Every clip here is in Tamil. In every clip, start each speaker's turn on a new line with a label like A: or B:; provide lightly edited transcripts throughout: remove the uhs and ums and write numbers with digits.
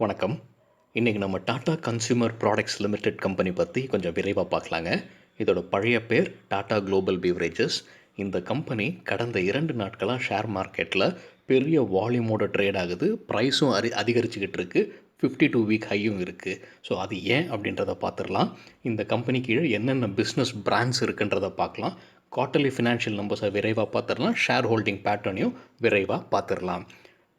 A: வணக்கம். இன்றைக்கி நம்ம Tata consumer products limited company பற்றி கொஞ்சம் விரைவாக பார்க்கலாங்க. இதோட பழைய பேர் டாடா குளோபல் பீவரேஜஸ். இந்த கம்பெனி கடந்த 2 நாட்களாக ஷேர் மார்க்கெட்டில் பெரிய வால்யூமோட ட்ரேட் ஆகுது. ப்ரைஸும் அதிகரிச்சுக்கிட்டு இருக்குது. 52 வீக் ஹையும் இருக்குது. ஸோ அது ஏன் அப்படின்றத பார்த்துடலாம். இந்த கம்பெனி கீழே என்னென்ன பிஸ்னஸ் பிராண்ட்ஸ் இருக்குன்றதை பார்க்கலாம். குவார்ட்டர்லி ஃபினான்ஷியல் நம்பர்ஸை விரைவாக பார்த்துடலாம். ஷேர் ஹோல்டிங் பேட்டர்னையும் விரைவாக பார்த்துடலாம்.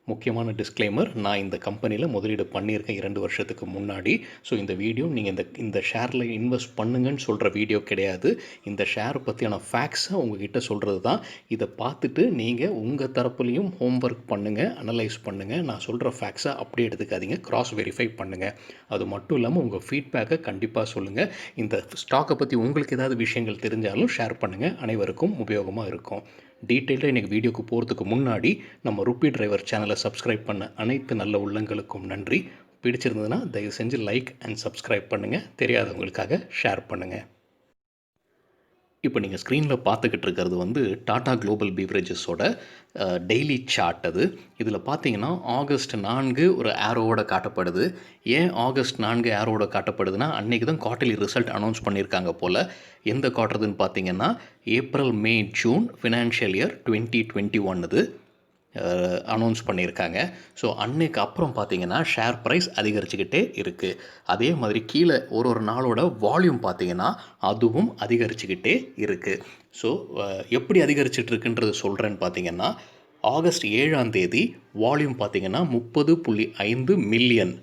A: முக்கியமான டிஸ்க்ளைமர், நான் இந்த கம்பெனியில் முதலீடு பண்ணியிருக்கேன் 2 வருஷத்துக்கு முன்னாடி. ஸோ இந்த வீடியோ நீங்கள் இந்த ஷேரில் இன்வெஸ்ட் பண்ணுங்கன்னு சொல்கிற வீடியோ கிடையாது. இந்த ஷேர் பற்றியான ஃபேக்ட்ஸை உங்ககிட்ட சொல்கிறது தான். இதை பார்த்துட்டு நீங்கள் உங்கள் தரப்புலையும் ஹோம்ஒர்க் பண்ணுங்கள், அனலைஸ் பண்ணுங்கள். நான் சொல்கிற ஃபேக்ட்ஸை அப்படியே எடுத்துக்காதீங்க, கிராஸ் வெரிஃபை பண்ணுங்கள். அது மட்டும் இல்லாமல் உங்கள் ஃபீட்பேக்கை கண்டிப்பாக சொல்லுங்கள். இந்த ஸ்டாக்கை பற்றி உங்களுக்கு ஏதாவது விஷயங்கள் தெரிஞ்சாலும் ஷேர் பண்ணுங்கள். அனைவருக்கும் உபயோகமாக இருக்கும். டீட்டெயிலாக இன்றைக்கி வீடியோக்கு போகிறதுக்கு முன்னாடி நம்ம ருப்பி டிரைவர் சேனலை சப்ஸ்கிரைப் பண்ண அனைத்து நல்ல உள்ளங்களுக்கும் நன்றி. பிடிச்சிருந்ததுன்னா தயவு செஞ்சு லைக் அண்ட் சப்ஸ்கிரைப் பண்ணுங்கள். தெரியாதவங்களுக்காக ஷேர் பண்ணுங்கள். இப்போ நீங்கள் ஸ்க்ரீனில் பார்த்துக்கிட்டு இருக்கிறது டாடா குளோபல் பீவரேஜஸோட டெய்லி சார்ட். இதில் பார்த்தீங்கன்னா ஆகஸ்ட் 4 ஒரு ஏரோவோட காட்டப்படுது. ஏன் ஆகஸ்ட் 4 ஏரோவோட காட்டப்படுதுன்னா அன்றைக்கி தான் குவார்ட்டர்லி ரிசல்ட் அனௌன்ஸ் பண்ணியிருக்காங்க போல். எந்த குவார்ட்டர்துன்னு பார்த்தீங்கன்னா April May June financial year 2021 announce பண்ணியிருக்காங்க. ஸோ அன்னைக்கு அப்புறம் பார்த்திங்கன்னா ஷேர் ப்ரைஸ் அதிகரிச்சுக்கிட்டே இருக்குது. அதே மாதிரி கீழே ஒரு நாளோட வால்யூம் பார்த்திங்கன்னா அதுவும் அதிகரிச்சுக்கிட்டே இருக்குது. ஸோ எப்படி அதிகரிச்சிட்டு இருக்குன்றது சொல்கிறேன்னு பார்த்திங்கன்னா ஆகஸ்ட் 7 வால்யூம் பார்த்திங்கன்னா 30.5 மில்லியன்.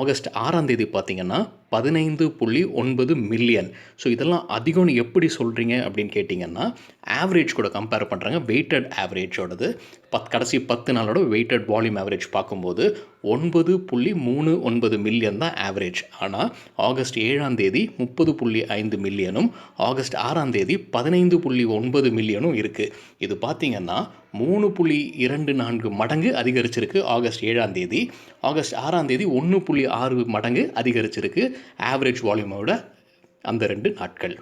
A: ஆகஸ்ட் 6 பார்த்திங்கன்னா 15.9 மில்லியன். ஸோ இதெல்லாம் அதிகம்னு எப்படி சொல்கிறீங்க அப்படின்னு கேட்டிங்கன்னா ஆவரேஜ் கூட கம்பேர் பண்ணுறாங்க. வெயிட்டட் ஆவரேஜோடது கடைசி 10 நாளோட வெயிட்டட் வால்யூம் ஆவரேஜ் பார்க்கும்போது 9.39 மில்லியன் தான் ஆவரேஜ். ஆனால் ஆகஸ்ட் 7 30.5 மில்லியனும் ஆகஸ்ட் 6 15.9 மில்லியனும் இருக்குது. இது பார்த்திங்கன்னா 3.24 மடங்கு அதிகரிச்சிருக்கு ஆகஸ்ட் 7 ஆகஸ்ட் 6 1.6 மடங்கு அதிகரிச்சிருக்கு ஆவரேஜ் வால்யூமோட அந்த 2 நாட்கள்.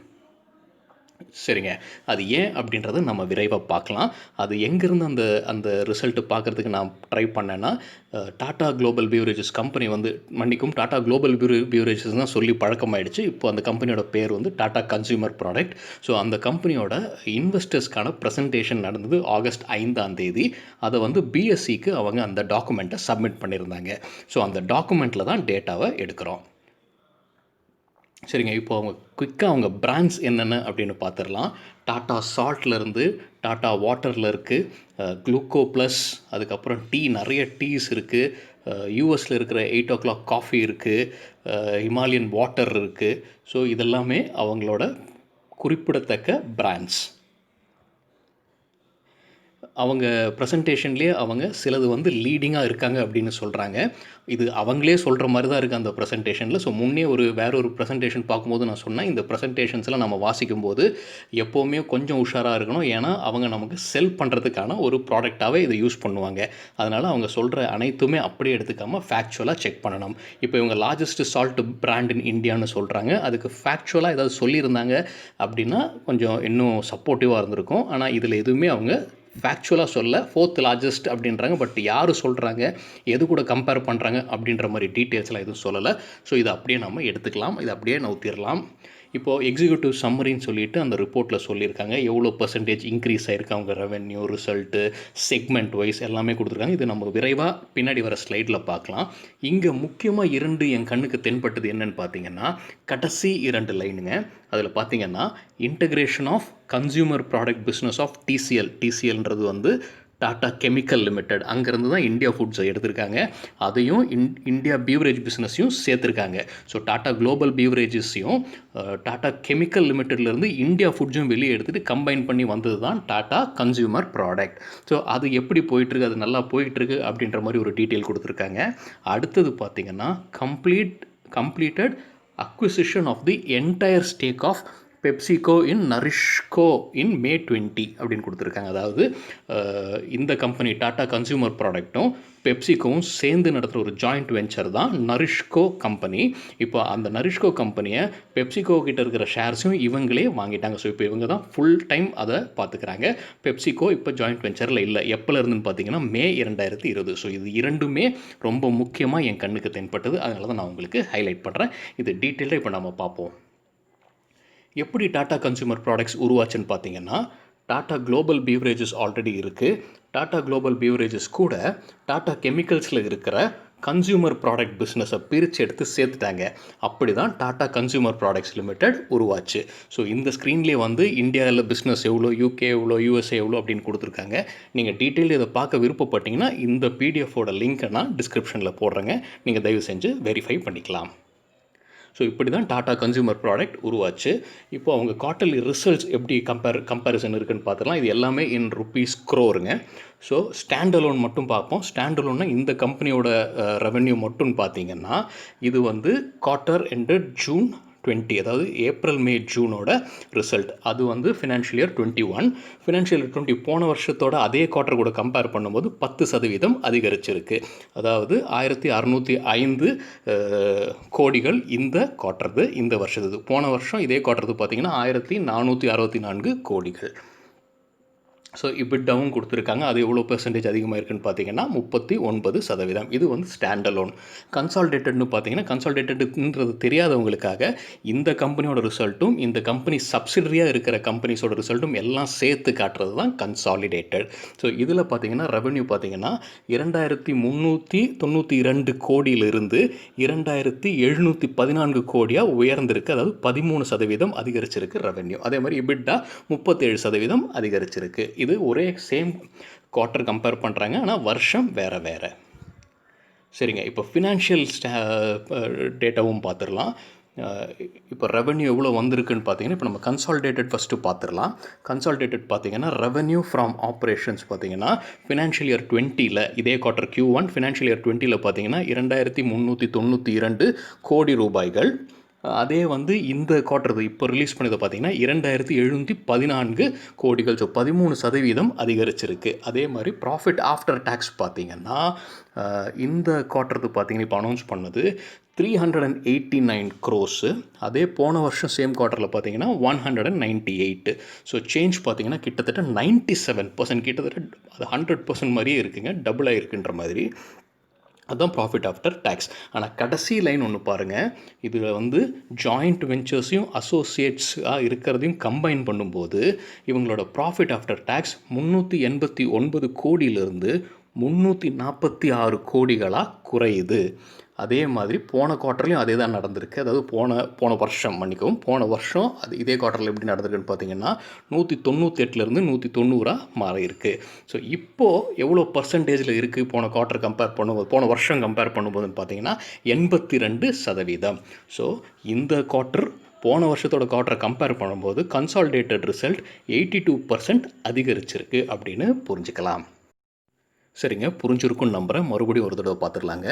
A: சரிங்க, அது ஏன் அப்படின்றத நம்ம விரைவாக பார்க்கலாம். அது எங்கேருந்து அந்த ரிசல்ட்டு பார்க்குறதுக்கு நான் ட்ரை பண்ணேன்னா டாடா குளோபல் பீவரேஜஸ் கம்பெனி மன்னிக்கும் டாடா குளோபல் பீவரேஜஸ் தான் சொல்லி பழக்கமாயிடுச்சு. இப்போ அந்த கம்பெனியோட பேர் டாடா கன்சியூமர் ப்ராடக்ட். ஸோ அந்த கம்பெனியோட இன்வெஸ்டர்ஸ்க்கான ப்ரெசன்டேஷன் நடந்தது ஆகஸ்ட் 5 அதை பிஎஸ்சிக்கு அவங்க அந்த டாக்குமெண்ட்டை சப்மிட் பண்ணியிருந்தாங்க. ஸோ அந்த டாக்குமெண்ட்டில் தான் டேட்டாவை எடுக்கிறோம். சரிங்க, இப்போ குயிக்காக பிராண்ட்ஸ் என்னென்ன அப்படின்னு பார்த்துடலாம். டாட்டா சால்ட்லேருந்து டாட்டா வாட்டரில் இருக்குது, குளுக்கோ ப்ளஸ், அதுக்கப்புறம் நிறைய டீஸ் இருக்குது. யூஎஸில் இருக்கிற 8 o'clock காஃபி இருக்குது, ஹிமாலயன் வாட்டர் இருக்குது. ஸோ இதெல்லாமே அவங்களோட குறிப்பிடத்தக்க பிராண்ட்ஸ். அவங்க ப்ரெசன்டேஷன்லேயே அவங்க சிலது லீடிங்காக இருக்காங்க அப்படின்னு சொல்கிறாங்க. இது அவங்களே சொல்கிற மாதிரி தான் இருக்குது அந்த ப்ரெசன்டேஷனில். ஸோ முன்னே வேற ஒரு ப்ரெசன்டேஷன் பார்க்கும்போது நான் சொன்னேன், இந்த ப்ரெசன்டேஷன்ஸ்லாம் நம்ம வாசிக்கும்போது எப்போவுமே கொஞ்சம் உஷாராக இருக்கணும். ஏன்னா அவங்க நமக்கு செல் பண்ணுறதுக்கான ஒரு ப்ராடக்டாகவே இதை யூஸ் பண்ணுவாங்க. அதனால் அவங்க சொல்கிற அனைத்துமே அப்படியே எடுத்துக்காமல் ஃபேக்சுவலாக செக் பண்ணணும். இப்போ இவங்க லார்ஜஸ்ட் சால்ட் பிராண்ட் இன் இந்தியான்னு சொல்கிறாங்க. அதுக்கு ஃபேக்சுவலாக ஏதாவது சொல்லியிருந்தாங்க அப்படின்னா கொஞ்சம் இன்னும் சப்போர்ட்டிவாக இருந்திருக்கும். ஆனால் இதில் எதுவுமே அவங்க ஃபேக்சுவலாக சொல்ல 4th லார்ஜஸ்ட் அப்படின்றாங்க. பட் யார் சொல்கிறாங்க, எது கூட கம்பேர் பண்ணுறாங்க அப்படின்ற மாதிரி டீட்டெயில்ஸ்லாம் எதுவும் சொல்லலை. ஸோ இதை அப்படியே நம்ம எடுத்துக்கலாம், இதை அப்படியே நவுத்திடலாம். இப்போது எக்ஸிக்யூட்டிவ் சம்மரின்னு சொல்லிட்டு அந்த ரிப்போர்ட்டில் சொல்லியிருக்காங்க எவ்வளோ பர்சன்டேஜ் இன்க்ரீஸ் ஆகிருக்கு அவங்க ரெவென்யூ, ரிசல்ட்டு, செக்மெண்ட் வைஸ் எல்லாமே கொடுத்துருக்காங்க. இது நம்ம விரைவாக பின்னாடி வர ஸ்லைடில் பார்க்கலாம். இங்கே முக்கியமாக 2 என் கண்ணுக்கு தென்பட்டது என்னென்னு பார்த்தீங்கன்னா கடைசி 2 லைனுங்க. அதில் பார்த்தீங்கன்னா integration of consumer product business of டிசிஎல்ன்றது டாடா கெமிக்கல் லிமிடெட், அங்கேருந்து தான் இந்தியா ஃபுட்ஸை எடுத்திருக்காங்க. அதையும் இந்தியா பீவரேஜ் பிஸ்னஸையும் சேர்த்துருக்காங்க. ஸோ டாடா குளோபல் பீவரேஜஸையும் டாடா கெமிக்கல் லிமிட்டட்லேருந்து இந்தியா ஃபுட்ஸும் வெளியே எடுத்துகிட்டு கம்பைன் பண்ணி வந்தது தான் டாடா கன்சியூமர் ப்ராடக்ட். ஸோ அது எப்படி போயிட்டுருக்கு, அது நல்லா போயிட்டுருக்கு அப்படின்ற மாதிரி ஒரு டீட்டெயில் கொடுத்துருக்காங்க. அடுத்தது பார்த்திங்கன்னா completed acquisition of the entire stake of PepsiCo in Nourishco in May 20 அப்படின்னு கொடுத்துருக்காங்க. அதாவது இந்த கம்பெனி டாடா கன்சியூமர் ப்ராடக்ட்டும் பெப்சிகோவும் சேர்ந்து நடத்துகிற ஒரு ஜாயிண்ட் வெஞ்சர் தான் நரிஷ்கோ கம்பெனி. இப்போ அந்த நரிஷ்கோ கம்பெனியை பெப்சிகோ கிட்ட இருக்கிற ஷேர்ஸையும் இவங்களே வாங்கிட்டாங்க. ஸோ இப்போ இவங்க தான் ஃபுல் டைம் அதை பார்த்துக்கிறாங்க. பெப்சிகோ இப்போ ஜாயிண்ட் வெஞ்சரில் இல்லை. எப்போல இருந்துன்னு பார்த்தீங்கன்னா மே 2020. ஸோ இது இரண்டுமே ரொம்ப முக்கியமாக என் கண்ணுக்கு தென்பட்டது. அதனால தான் நான் உங்களுக்கு ஹைலைட் பண்ணுறேன். இது டீட்டெயிலாக இப்போ நம்ம பார்ப்போம். எப்படி டாடா கன்சியூமர் ப்ராடக்ட்ஸ் உருவாச்சுன்னு பார்த்தீங்கன்னா, டாடா குளோபல் பீவரேஜஸ் ஆல்ரெடி இருக்குது. டாடா குளோபல் பீவரேஜஸ் கூட டாடா கெமிக்கல்ஸில் இருக்கிற கன்சியூமர் ப்ராடக்ட் பிஸ்னஸை பிரித்து எடுத்து சேர்த்துட்டாங்க. அப்படி தான் டாடா கன்சியூமர் ப்ராடக்ட்ஸ் லிமிடெட் உருவாச்சு. ஸோ இந்த ஸ்க்ரீன்லேயே வந்து இந்தியாவில் பிஸ்னஸ் எவ்வளோ, யூகே எவ்வளோ, யூஎஸ்ஏ எவ்வளோ அப்படின்னு கொடுத்துருக்காங்க. நீங்கள் டீட்டெயில் இதை பார்க்க விருப்பப்பட்டீங்கன்னா இந்த பிடிஎஃபோட லிங்க்கை நான் டிஸ்கிரிப்ஷனில் போடுறேங்க. நீங்கள் தயவு செஞ்சு வெரிஃபை பண்ணிக்கலாம். ஸோ இப்படி தான் டாடா கன்சியூமர் ப்ராடக்ட் உருவாச்சு. இப்போ அவங்க குவார்ட்டர்லி ரிசல்ட்ஸ் எப்படி கம்பேரிசன் இருக்குன்னு பார்த்துக்கலாம். இது எல்லாமே இன் ருபீஸ் க்ரோருங்க. ஸோ ஸ்டாண்டலோன் மட்டும் பார்ப்போம். ஸ்டாண்டலோன்னா இந்த கம்பெனியோட ரெவென்யூ மட்டும் பார்த்தீங்கன்னா இது வந்து குவார்ட்டர் எண்டட் June 20, அதாவது ஏப்ரல் மே ஜூனோட ரிசல்ட். அது வந்து ஃபினான்ஷியல் இயர் 21. ஃபினான்ஷியல் இயர் 20 போன வருஷத்தோட அதே குவார்ட்டர் கூட கம்பேர் பண்ணும்போது 10% அதிகரிச்சிருக்கு. அதாவது 1605 கோடிகள் இந்த குவார்ட்டருக்கு, இந்த வருஷத்துக்கு. போன வருஷம் இதே குவார்ட்டருக்கு பார்த்தீங்கன்னா 1464 கோடிகள். ஸோ இபிட்டாவும் கொடுத்துருக்காங்க. அது எவ்வளோ பெர்சன்டேஜ் அதிகமாக இருக்குன்னு பார்த்தீங்கன்னா 39%. இது வந்து ஸ்டாண்டலோன். கன்சால்டேட்டட்னு பார்த்தீங்கன்னா, கன்சால்டேட்டட்ன்றது தெரியாதவங்களுக்காக இந்த கம்பெனியோட ரிசல்ட்டும் இந்த கம்பெனி சப்சிடரியாக இருக்கிற கம்பெனிஸோட ரிசல்ட்டும் எல்லாம் சேர்த்து காட்டுறது தான் கன்சாலிடேட்டட். ஸோ இதில் பார்த்தீங்கன்னா ரெவென்யூ பார்த்தீங்கன்னா 2392 கோடியிலிருந்து 2714 கோடியாக உயர்ந்திருக்கு. அதாவது 13% அதிகரிச்சிருக்கு ரெவென்யூ. அதே மாதிரி இபிட்டா 37% அதிகரிச்சிருக்கு. இது ஒரே சேம் குவார்ட்டர் கம்பேர் பண்ணுறாங்க, ஆனால் வருஷம் வேறு வேறு. சரிங்க, இப்போ ஃபினான்ஷியல் டேட்டாவும் பார்த்துடலாம். இப்போ ரெவென்யூ எவ்வளோ வந்திருக்குன்னு பார்த்தீங்கன்னா, இப்போ நம்ம கன்சாலிடேட்டட் ஃபஸ்ட்டு பார்த்துடலாம். கன்சாலிடேட்டட் பார்த்தீங்கன்னா ரெவென்யூ ஃப்ரம் ஆப்ரேஷன்ஸ் பார்த்தீங்கன்னா ஃபினான்ஷியல் இயர் 20ல் இதே குவார்ட்டர் Q1 ஃபினான்ஷியல் இயர் 20ல் பார்த்தீங்கன்னா 2392 கோடி ரூபாய்கள். அதே வந்து இந்த குவார்ட்டர் இப்போ ரிலீஸ் பண்ணதை பார்த்தீங்கன்னா 2714 கோடிகள். ஸோ 13% அதிகரிச்சிருக்கு. அதே மாதிரி ப்ராஃபிட் ஆஃப்டர் டேக்ஸ் பார்த்தீங்கன்னா இந்த குவார்ட்டருக்கு பார்த்தீங்கன்னா இப்போ அனௌன்ஸ் பண்ணது 389 crores. அதே போன வருஷம் சேம் குவார்ட்டரில் பார்த்தீங்கன்னா 198. ஸோ சேஞ்ச் பார்த்தீங்கன்னா கிட்டத்தட்ட 97%, கிட்டத்தட்ட அது 100% மாதிரியே இருக்குங்க, டபுள் ஆகிருக்குன்ற மாதிரி. அதுதான் ப்ராஃபிட் ஆஃப்டர் டேக்ஸ். ஆனால் கடைசி லைன் ஒன்று பாருங்கள். இதில் வந்து ஜாயிண்ட் வெஞ்சர்ஸையும் அசோசியேட்ஸாக இருக்கிறதையும் கம்பைன் பண்ணும்போது இவங்களோட ப்ராஃபிட் ஆஃப்டர் டேக்ஸ் 389 கோடியிலிருந்து 346 கோடிகளாக குறையுது. அதே மாதிரி போன குவார்ட்டர்லையும் அதே தான் நடந்திருக்கு. அதாவது போன வருஷம் அது இதே குவார்ட்டரில் எப்படி நடந்திருக்குன்னு பார்த்தீங்கன்னா 198லேருந்து 190 மாறியிருக்கு. ஸோ இப்போது எவ்வளோ பர்சன்டேஜில் இருக்குது போன வருஷம் கம்பேர் பண்ணும்போதுன்னு பார்த்தீங்கன்னா 82%. ஸோ இந்த குவார்ட்டர் போன வருஷத்தோட குவார்ட்டரை கம்பேர் பண்ணும்போது கன்சாலிடேட்டட் ரிசல்ட் 82% அதிகரிச்சிருக்கு அப்படின்னு புரிஞ்சுக்கலாம். சரிங்க, புரிஞ்சிருக்குன்னு நம்புகிறேன். மறுபடியும் ஒரு தடவை பார்த்துடலாங்க.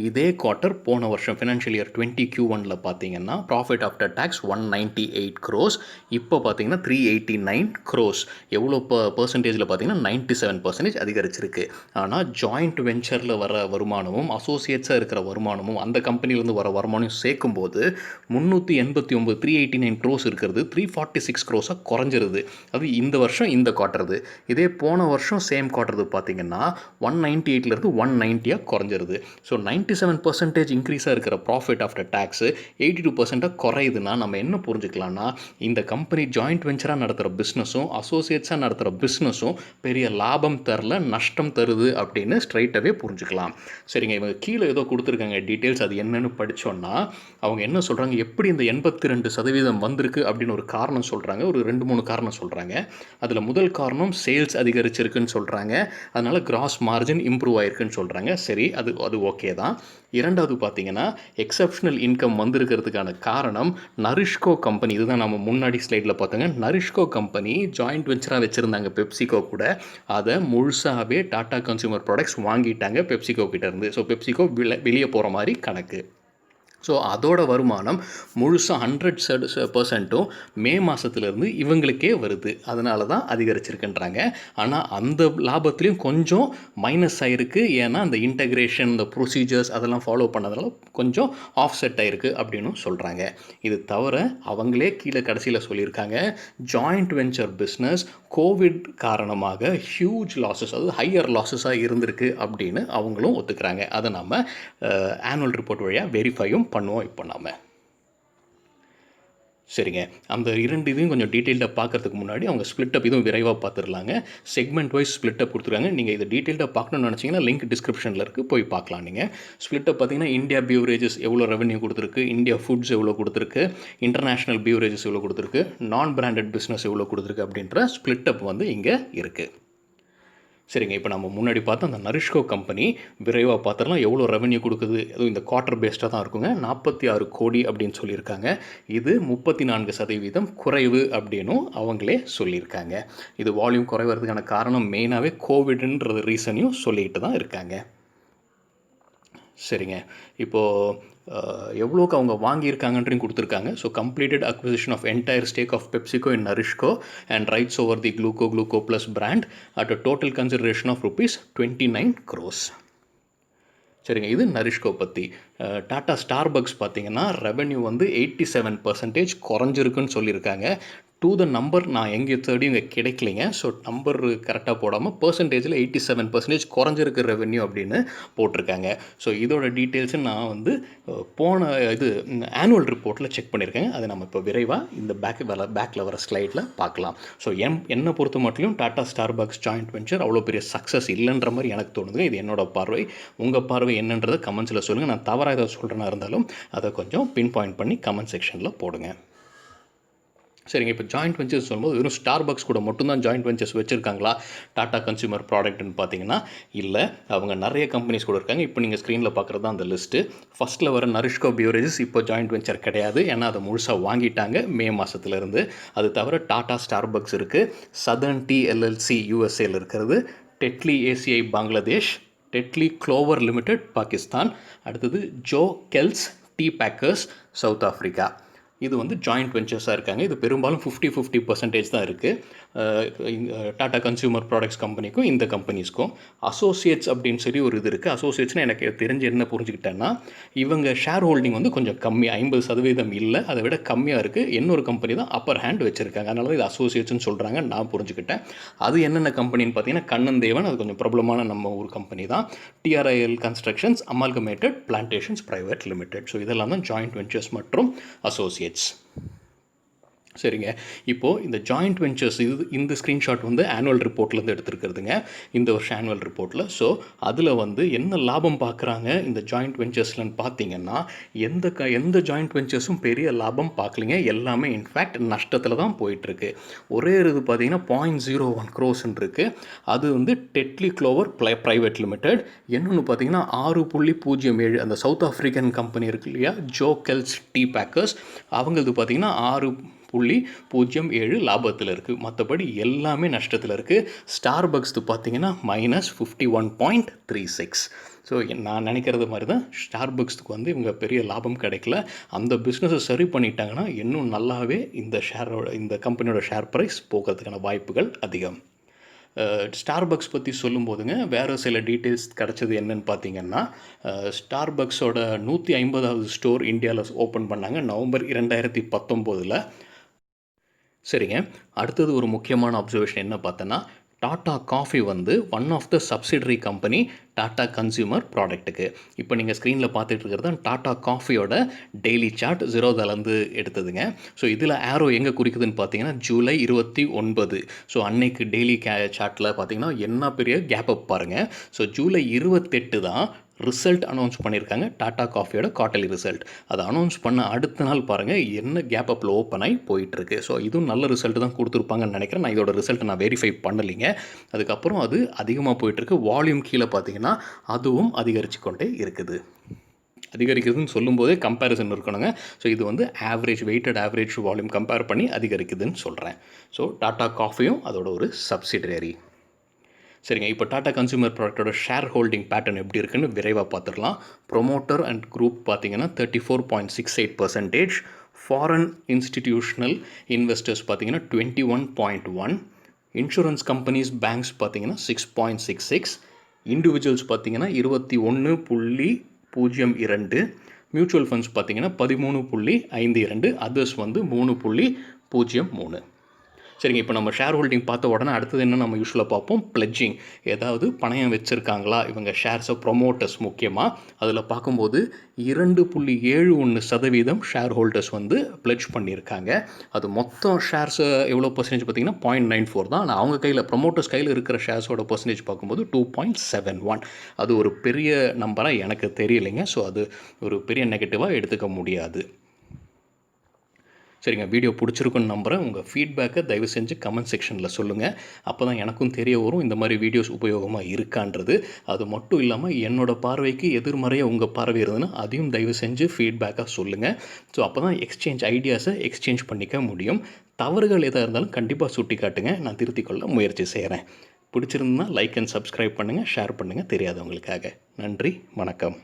A: இதே குவார்ட்டர் போன வருஷம் ஃபினான்ஷியல் இயர் 20 Q1ல் பார்த்தீங்கன்னா ப்ராஃபிட் ஆஃப்டர் டேக்ஸ் 198 crores. இப்போ பார்த்தீங்கன்னா 389 crores. எவ்வளோ பர்சன்டேஜில் பார்த்தீங்கன்னா 97% அதிகரிச்சிருக்கு. ஆனால் ஜாயிண்ட் வெஞ்சரில் வர வருமானமும் அசோசியேட்ஸாக இருக்கிற வருமானமும் அந்த கம்பெனிலேருந்து வர வருமானம் சேர்க்கும்போது 389 389 crores இருக்கிறது 346 crores குறைஞ்சிருது. அது இந்த வருஷம் இந்த குவார்ட்டருது. இதே போன வருஷம் சேம் குவார்ட்டருது பார்த்தீங்கன்னா 198லேருந்து 190 குறைஞ்சிருது. ஸோ 97% இன்க்ரீஸாக இருக்கிற ப்ராஃபிட் ஆஃப்டர் டேக்ஸு 82% குறையுதுன்னா நம்ம என்ன புரிஞ்சுக்கலாம்னா, இந்த கம்பெனி ஜாயிண்ட் வெஞ்சராக நடத்துகிற பிஸ்னஸும் அசோசியேட்ஸாக நடத்துகிற பிஸ்னஸும் பெரிய லாபம் தரல, நஷ்டம் தருது அப்படின்னு ஸ்ட்ரைட்டாகவே புரிஞ்சுக்கலாம். சரிங்க, இவங்க கீழே ஏதோ கொடுத்துருக்காங்க டீட்டெயில்ஸ். அது என்னென்னு படித்தோன்னா அவங்க என்ன சொல்கிறாங்க, எப்படி இந்த 82% வந்திருக்கு அப்படின்னு ஒரு காரணம் சொல்கிறாங்க. ஒரு 2-3 காரணம் சொல்கிறாங்க. அதில் முதல் காரணம் சேல்ஸ் அதிகரிச்சிருக்குன்னு சொல்கிறாங்க. அதனால் கிராஸ் மார்ஜின் இம்ப்ரூவ் ஆயிருக்குன்னு சொல்கிறாங்க. சரி, அது ஓகே தான். இரண்டாவது பார்த்தீங்கன்னா எக்ஸப்ஷனல் இன்கம் வந்திருக்கிறதுக்கான காரணம் நரிஷ்கோ கம்பெனி. இதுதான் நம்ம முன்னாடி ஸ்லைடில் பார்த்தோங்க. நரிஷ்கோ கம்பெனி ஜாயிண்ட் வெஞ்சராக வச்சுருந்தாங்க பெப்சிகோ கூட. அதை முழுசாகவே டாடா கன்சியூமர் ப்ராடக்ட்ஸ் வாங்கிட்டாங்க பெப்சிகோ கிட்டேருந்து. ஸோ பெப்சிகோ வெளியே போகிற மாதிரி கணக்கு. ஸோ அதோட வருமானம் முழுசாக 100% மே மாதத்துலேருந்து இவங்களுக்கே வருது. அதனால தான் அதிகரிச்சிருக்குன்றாங்க. ஆனால் அந்த லாபத்துலேயும் கொஞ்சம் மைனஸ் ஆகிருக்கு. ஏன்னா அந்த இன்டகிரேஷன், இந்த ப்ரொசீஜர்ஸ் அதெல்லாம் ஃபாலோ பண்ணதுனால கொஞ்சம் ஆஃப் செட் ஆகிருக்கு அப்படின்னு சொல்கிறாங்க. இது தவிர அவங்களே கீழே கடைசியில் சொல்லியிருக்காங்க, ஜாயிண்ட் வெஞ்சர் பிஸ்னஸ் கோவிட் காரணமாக ஹியூஜ் லாஸஸ், அதாவது ஹையர் லாஸஸாக இருந்திருக்கு அப்படின்னு அவங்களும் ஒத்துக்கிறாங்க. அதை நம்ம ஆனுவல் ரிப்போர்ட் வழியாக வெரிஃபையும் பண்ணுவோம் இப்போ நாம. சரிங்க, அந்த 2 இதையும் கொஞ்சம் டீட்டெயில்டாக பார்க்குறதுக்கு முன்னாடி அவங்க ஸ்ப்ளிட் அப் இதுவும் விரைவாக பார்த்துடலாங்க. செக்மெண்ட் வைஸ் ஸ்ப்ளிட் அப் கொடுத்துருக்காங்க. நீங்கள் இதை டீட்டெயில்டாக பார்க்கணும்னு நினச்சிங்கன்னா லிங்க் டிஸ்கிரிப்ஷனில் இருக்குது, போய் பார்க்கலாம். நீங்கள் ஸ்ப்ளிட் அப் பார்த்தீங்கன்னா இந்தியா பியூரேஜஸ் எவ்வளோ ரெவன்யூ கொடுத்துருக்கு, இந்தியா ஃபுட்ஸ் எவ்வளோ கொடுத்துருக்கு, இன்டர்நேஷ்னல் பியூரேஜஸ் எவ்வளோ கொடுத்துருக்கு, நான் பிராண்டட் பிஸ்னஸ் எவ்வளோ கொடுத்துருக்கு அப்படின்ற ஸ்ப்ளிட் அப் வந்து இங்கே இருக்குது. சரிங்க, இப்போ நம்ம முன்னாடி பார்த்தா அந்த நரிஷ்கோ கம்பெனி விரைவாக பார்த்துடலாம் எவ்வளோ ரெவன்யூ கொடுக்குது. அதுவும் இந்த குவார்ட்டர் பேஸ்டாக தான் இருக்குங்க. 46 கோடி அப்படின்னு சொல்லியிருக்காங்க. இது 34% குறைவு அப்படின்னும் அவங்களே சொல்லியிருக்காங்க. இது வால்யூம் குறைவதுக்கான காரணம் மெயினாகவே கோவிட்ன்றது ரீசனையும் சொல்லிட்டு தான் இருக்காங்க. சரிங்க, இப்போது எவ்வளோக்கு அவங்க வாங்கியிருக்காங்கன்றையும் கொடுத்துருக்காங்க. So completed acquisition of entire stake of PepsiCo in Nourishco and rights over the Gluco plus brand at a total consideration of ₹29 crores. சரிங்க, இது நரிஷ்கோ பற்றி. டாட்டா ஸ்டார்பக்ஸ் பார்த்திங்கன்னா ரெவென்யூ வந்து 87% குறைஞ்சிருக்குன்னு சொல்லியிருக்காங்க. டு த நம்பர் நான் எங்கே தேடி இங்கே கிடைக்கலைங்க. ஸோ நம்பர் கரெக்டாக போடாமல் பர்சன்டேஜில் 87% குறைஞ்சிருக்கு ரெவென்யூ அப்படின்னு போட்டிருக்காங்க. ஸோ இதோட டீட்டெயில்ஸு நான் வந்து போன இது ஆனுவல் ரிப்போர்ட்டில் செக் பண்ணியிருக்கேங்க. அதை நம்ம இப்போ விரைவாக இந்த பேக்கில் வர ஸ்லைடில் பார்க்கலாம். ஸோ என்னை பொறுத்த மட்டும் டாட்டா ஸ்டார்பக்ஸ் ஜாயிண்ட் வெஞ்சர் அவ்வளோ பெரிய சக்ஸஸ் இல்லைன்ற மாதிரி எனக்கு தோணுதுங்க. இது என்னோட பார்வை. உங்கள் பார்வை என்னன்றதை கமெண்ட்ஸில் சொல்லுங்கள். நான் தவறாக ஏதாவது சொல்கிறேன்னா இருந்தாலும் அதை கொஞ்சம் பின் பாயிண்ட் பண்ணி கமெண்ட் செக்ஷனில் போடுங்க. சரிங்க, இப்போ ஜாயிண்ட் வெஞ்சர்ஸ் சொல்லும்போது வெறும் ஸ்டார்பக்ஸ் கூட மட்டும்தான் ஜாயிண்ட் வெஞ்சர்ஸ் வச்சுருக்காங்களா டாட்டா கன்சியூமர் ப்ராடக்ட்னு பார்த்தீங்கன்னா இல்லை, அவங்க நிறைய கம்பெனிஸ் கூட இருக்காங்க. இப்போ நீங்கள் ஸ்க்ரீனில் பார்க்குறது தான் அந்த லிஸ்ட்டு. ஃபஸ்ட்டில் வர நரிஷ்கோ பியூரேஜஸ் இப்போ ஜாயிண்ட் வெஞ்சர் கிடையாது, ஏன்னா அதை முழுசாக வாங்கிட்டாங்க மே மாதத்துலேருந்து. அது தவிர டாட்டா ஸ்டார்பக்ஸ் இருக்குது, சதர்ன் டீ எல்எல்சி யூஎஸ்ஏல இருக்கிறது, deadly ACI Bangladesh, deadly clover limited Pakistan, அடுத்தது Joe கெல்ஸ் tea bakers south Africa. இது வந்து ஜாயிண்ட் வெஞ்சர்ஸாக இருக்காங்க. இது பெரும்பாலும் 50% தான் இருக்குது டாட்டா கன்சியூமர் ப்ராடக்ட்ஸ் கம்பெனிக்கும் இந்த கம்பெனிஸ்க்கும். அசோசியேட்ஸ் அப்படின்னு சொல்லி ஒரு இது இருக்குது. அசோசியேட்ஸ்னால் எனக்கு தெரிஞ்சு என்ன புரிஞ்சுக்கிட்டேன்னா, இவங்க ஷேர் ஹோல்டிங் வந்து கொஞ்சம் கம்மி, 50% இல்லை, அதை விட கம்மியாக இருக்குது. இன்னொரு கம்பெனி தான் அப்பர் ஹேண்ட் வச்சுருக்காங்க. அதனால தான் இது அசோசியேட்ஸ்னு சொல்கிறாங்க நான் புரிஞ்சுக்கிட்டேன். அது என்னென்ன கம்பெனின்னு பார்த்தீங்கன்னா, கண்ணன் தேவன், அது கொஞ்சம் பிரபலமான நம்ம ஊர் கம்பெனி தான். TRIL constructions, Amalgamated plantations private limited. So இதெல்லாம் தான் ஜாயிண்ட் வெஞ்சர்ஸ் மற்றும் அசோசியேட்ஸ். சரிங்க, இப்போது இந்த ஜாயிண்ட் வெஞ்சர்ஸ் இந்த ஸ்க்ரீன்ஷாட் வந்து ஆனுவல் ரிப்போர்ட்லேருந்து எடுத்துருக்கிறதுங்க, இந்த வருஷம் ஆனுவல் ரிப்போர்ட்டில். ஸோ அதில் வந்து என்ன லாபம் பார்க்குறாங்க இந்த ஜாயிண்ட் வெஞ்சர்ஸ்லன்னு பார்த்தீங்கன்னா, எந்த ஜாயிண்ட் வெஞ்சர்ஸும் பெரிய லாபம் பார்க்கலிங்க. எல்லாமே இன்ஃபேக்ட் நஷ்டத்தில் தான் போயிட்டுருக்கு. ஒரே இது பார்த்தீங்கன்னா 0.01 crores இருக்குது. அது வந்து டெட்லி க்ளோவர் ப்ரைவேட் லிமிடெட். இன்னொன்று பார்த்தீங்கன்னா 6.07, அந்த சவுத் ஆஃப்ரிக்கன் கம்பெனி இருக்கு இல்லையா, ஜோ கெல்ஸ் டீ பேக்கர்ஸ், அவங்களது பார்த்தீங்கன்னா 6.07 லாபத்தில் இருக்குது. மற்றபடி எல்லாமே நஷ்டத்தில் இருக்குது. ஸ்டார்பக்ஸ் பார்த்தீங்கன்னா -51.36. ஸோ நான் நினைக்கிறது மாதிரி தான் ஸ்டார்பக்ஸுக்கு வந்து இவங்க பெரிய லாபம் கிடைக்கல. அந்த பிஸ்னஸை சரி பண்ணிட்டாங்கன்னா இன்னும் நல்லாவே இந்த கம்பெனியோட ஷேர் ப்ரைஸ் போகிறதுக்கான வாய்ப்புகள் அதிகம். ஸ்டார்பக்ஸ் பற்றி சொல்லும்போதுங்க வேறு சில டீட்டெயில்ஸ் கிடச்சது என்னென்னு பார்த்தீங்கன்னா, ஸ்டார்பக்ஸோட 150வது ஸ்டோர் இந்தியாவில் ஓப்பன் பண்ணாங்க நவம்பர் 2019. சரிங்க, அடுத்தது ஒரு முக்கியமான அப்சர்வேஷன் என்ன பார்த்தோன்னா, டாட்டா காஃபி வந்து one of the subsidiary company Tata consumer ப்ராடக்ட்டுக்கு. இப்போ நீங்கள் ஸ்க்ரீனில் பார்த்துட்டு இருக்கிறது தான் டாட்டா காஃபியோட டெய்லி சார்ட், ஜீரோதாலேருந்து எடுத்ததுங்க. ஸோ இதில் ஆரோ எங்கே குறிக்குதுன்னு பார்த்தீங்கன்னா ஜூலை 29. ஸோ அன்னைக்கு டெய்லி சார்ட்டில் பார்த்தீங்கன்னா என்ன பெரிய கேப் அப் பாருங்கள். ஸோ ஜூலை 28 தான் ரிசல்ட் அனௌன்ஸ் பண்ணியிருக்காங்க, டாட்டா காஃபியோட குவார்ட்டர்லி ரிசல்ட். அதை அனௌன்ஸ் பண்ண அடுத்த நாள் பாருங்கள் என்ன கேப் அப்பில் ஓப்பன் ஆகி போயிட்டுருக்கு. ஸோ இதுவும் நல்ல ரிசல்ட் தான் கொடுத்துருப்பாங்கன்னு நினைக்கிறேன். நான் இதோட ரிசல்ட்டை நான் வெரிஃபை பண்ணலைங்க. அதுக்கப்புறம் அது அதிகமாக போயிட்டுருக்கு. வால்யூம் கீழே பார்த்தீங்கன்னா அதுவும் அதிகரித்து கொண்டே இருக்குது. அதிகரிக்குதுன்னு சொல்லும்போதே கம்பேரிசன் இருக்கணுங்க. ஸோ இது வந்து வெயிட்டட் ஆவரேஜ் வால்யூம் கம்பேர் பண்ணி அதிகரிக்குதுன்னு சொல்கிறேன். ஸோ டாட்டா காஃபியும் அதோட ஒரு சப்சிடரி. சரிங்க. இப்போ டாடா கன்சியூமர் ப்ராடக்ட்டோட ஷேர் ஹோல்டிங் பேட்டர்ன் எப்படி இருக்குன்னு விரைவா பார்த்துடலாம். ப்ரொமோட்டர் அண்ட் குரூப் பார்த்தீங்கன்னா 34.68%. ஃபாரின் இன்ஸ்டிடியூஷனல் இன்வெஸ்டர்ஸ் பார்த்தீங்கன்னா 21.1. இன்சூரன்ஸ் கம்பெனிஸ், பேங்க்ஸ் பார்த்தீங்கன்னா 6.66. இண்டிவிஜுவல்ஸ் பார்த்தீங்கன்னா 21.02. மியூச்சுவல் ஃபண்ட்ஸ் பார்த்தீங்கன்னா 13.52. அதர்ஸ் வந்து 3.03. சரிங்க. இப்போ நம்ம ஷேர் ஹோல்டிங் பார்த்த உடனே அடுத்தது என்ன நம்ம யூஸ்வலாக பார்ப்போம், பிளட்ஜிங். ஏதாவது பணயம் வச்சுருக்காங்களா இவங்க ஷேர்ஸை, ப்ரொமோட்டர்ஸ் முக்கியமாக. அதில் பார்க்கும்போது 2.71% ஷேர் ஹோல்டர்ஸ் வந்து பிளட்ஜ் பண்ணியிருக்காங்க. அது மொத்தம் ஷேர்ஸை எவ்வளோ பர்சன்டேஜ் பார்த்தீங்கன்னா 0.94 தான். ஆனால் அவங்க கையில், ப்ரொமோட்டர்ஸ் கையில் இருக்கிற ஷேர்ஸோட பர்சன்டேஜ் பார்க்கும்போது 2.71. அது ஒரு பெரிய நம்பராக எனக்கு தெரியலைங்க. ஸோ அது ஒரு பெரிய நெகட்டிவாக எடுத்துக்க முடியாது. சரிங்க. வீடியோ பிடிச்சிருக்குன்னு நம்புகிறேன். உங்கள் ஃபீட்பேக்கை தயவு செஞ்சு கமெண்ட் செக்ஷனில் சொல்லுங்கள். அப்போ தான் எனக்கும் தெரிய வரும் இந்த மாதிரி வீடியோஸ் உபயோகமாக இருக்கான்றது. அது மட்டும் இல்லாமல் என்னோடய பார்வைக்கு எதிர்மறையாக உங்கள் பார்வை இருந்ததுன்னா அதையும் தயவு செஞ்சு ஃபீட்பேக்காக சொல்லுங்கள். ஸோ அப்போ தான் ஐடியாஸை எக்ஸ்சேஞ்ச் பண்ணிக்க முடியும். தவறுகள் எதாக இருந்தாலும் கண்டிப்பாக சுட்டி காட்டுங்க, நான் திருத்திக்கொள்ள முயற்சி செய்கிறேன். பிடிச்சிருந்தா லைக் அண்ட் சப்ஸ்கிரைப் பண்ணுங்கள், ஷேர் பண்ணுங்கள் தெரியாதவங்களுக்காக. நன்றி, வணக்கம்.